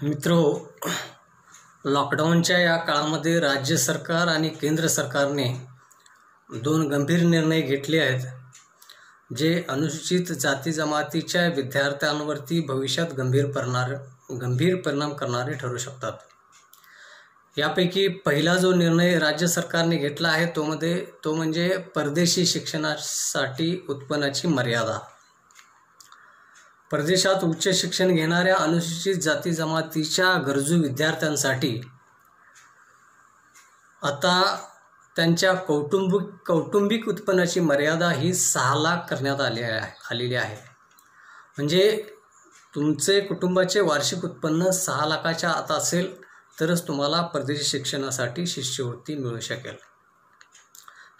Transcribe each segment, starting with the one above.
मित्रो, लॉकडाऊनच्या या काळामध्ये राज्य सरकार आणि केंद्र सरकारने दोन गंभीर निर्णय घेतले आहेत, जे अनुसूचित जाती जमातीच्या विद्यार्थ्यांवरती भविष्यात गंभीर परिणाम करणारे ठरू शकतात। यापैकी पहिला जो निर्णय राज्य सरकारने घेतला आहे तो म्हणजे परदेशी शिक्षणासाठी उत्पन्नाची मर्यादा। परदेशात उच्च शिक्षण घेणाऱ्या अनुसूचित जाती जमातीच्या गरजू विद्यार्थ्यांसाठी आता त्यांच्या कौटुंबिक उत्पन्नाची मर्यादा ही 6 लाख करण्यात आलेली आहे। म्हणजे तुमचे कुटुंबाचे वार्षिक उत्पन्न 6 लाखाच्या आत असेल तरच तुम्हाला परदेशी शिक्षणासाठी शिष्यवृत्ती मिळू शकेल।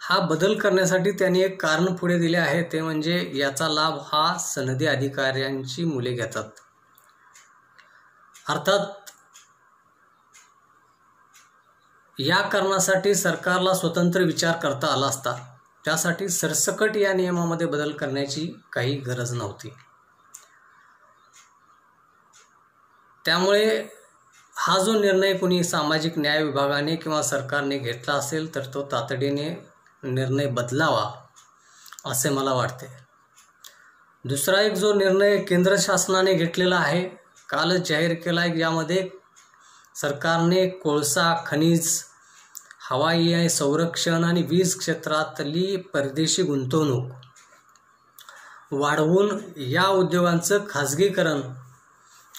हा बदल करण्यासाठी त्यांनी एक कारण पुढे दिले आहे, ते म्हणजे याचा लाभ हा सनदी अधिकाऱ्यांची मुले घेतात। अर्थात या कारणासाठी सरकारला स्वतंत्र विचार करता आला असता, त्यासाठी सरसकट या नियमामध्ये बदल करण्याची काही गरज नव्हती। त्यामुळे हा जो निर्णय कोणी सामाजिक न्याय विभागाने किंवा सरकारने घेतला असेल तर तो तातडीने निर्णय बदलावा असे मला वाटते। दुसरा एक जो निर्णय केंद्र शासनाने घेतलेला आहे, कालच जाहीर केला आहे, यामध्ये सरकारने कोळसा, खनिज, हवाई संरक्षण आणि वीज क्षेत्रातली परदेशी गुंतवणूक वाढवून या उद्योगांचं खाजगीकरण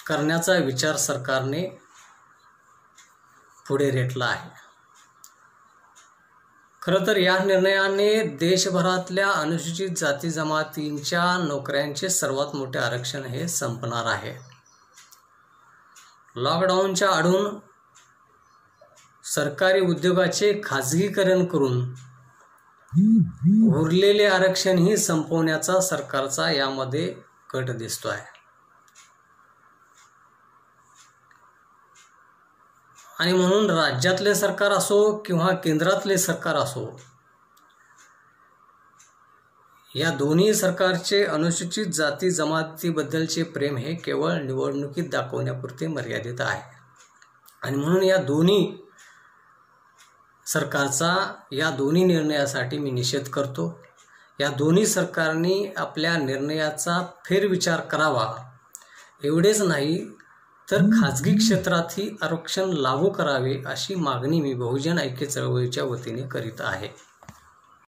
करण्याचा विचार सरकारने पुढे रेटला आहे। खरं तर या निर्णयाने देशभरातल्या अनुसूचित जाती जमातींच्या नोकऱ्यांचे सर्वात मोठे आरक्षण हे संपणार आहे। लॉकडाऊनच्या आडून सरकारी उद्योगाचे खाजगीकरण करून उरलेले आरक्षणही संपवण्याचा सरकारचा यामध्ये कट दिसतो आहे। आणि म्हणून राज्यातले सरकार असो किंवा केंद्रातले सरकार असो, या दोन्ही सरकारचे अनुसूचित जाती जमातीबद्दलचे प्रेम हे केवळ निवडणुकीत दाखवण्यापुरते मर्यादित आहे। आणि म्हणून या दोन्ही सरकारचा या दोन्ही निर्णयासाठी मी निषेध करतो। या दोन्ही सरकारने आपल्या निर्णयाचा फेरविचार करावा। एवढेच नाही तर खाजगी क्षेत्रातही आरक्षण लागू करावे अशी मागणी मी बहुजन ऐक्य चळवळीच्या वतीने करीत आहे।